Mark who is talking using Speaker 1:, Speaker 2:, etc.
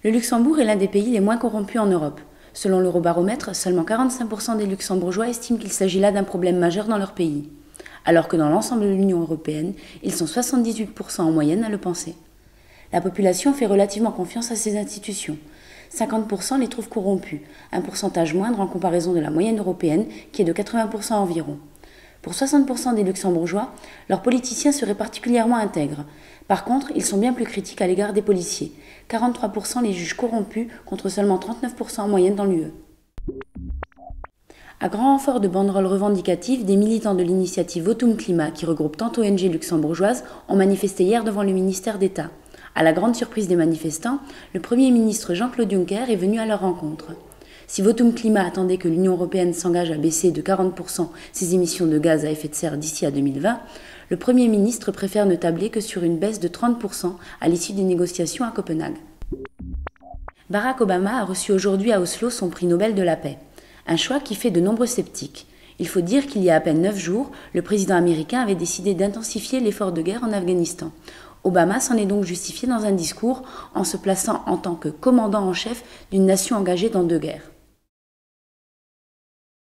Speaker 1: Le Luxembourg est l'un des pays les moins corrompus en Europe. Selon l'Eurobaromètre, seulement 45% des Luxembourgeois estiment qu'il s'agit là d'un problème majeur dans leur pays, alors que dans l'ensemble de l'Union européenne, ils sont 78% en moyenne à le penser. La population fait relativement confiance à ces institutions. 50% les trouvent corrompus, un pourcentage moindre en comparaison de la moyenne européenne qui est de 80% environ. Pour 60% des Luxembourgeois, leurs politiciens seraient particulièrement intègres. Par contre, ils sont bien plus critiques à l'égard des policiers. 43% les jugent corrompus contre seulement 39% en moyenne dans l'UE. À grand renfort de banderoles revendicatives, des militants de l'initiative Votum Climat, qui regroupe tant ONG luxembourgeoises, ont manifesté hier devant le ministère d'État. À la grande surprise des manifestants, le Premier ministre Jean-Claude Juncker est venu à leur rencontre. Si Votum Climat attendait que l'Union européenne s'engage à baisser de 40% ses émissions de gaz à effet de serre d'ici à 2020, le Premier ministre préfère ne tabler que sur une baisse de 30% à l'issue des négociations à Copenhague. Barack Obama a reçu aujourd'hui à Oslo son prix Nobel de la paix. Un choix qui fait de nombreux sceptiques. Il faut dire qu'il y a à peine 9 jours, le président américain avait décidé d'intensifier l'effort de guerre en Afghanistan. Obama s'en est donc justifié dans un discours en se plaçant en tant que commandant en chef d'une nation engagée dans 2 guerres.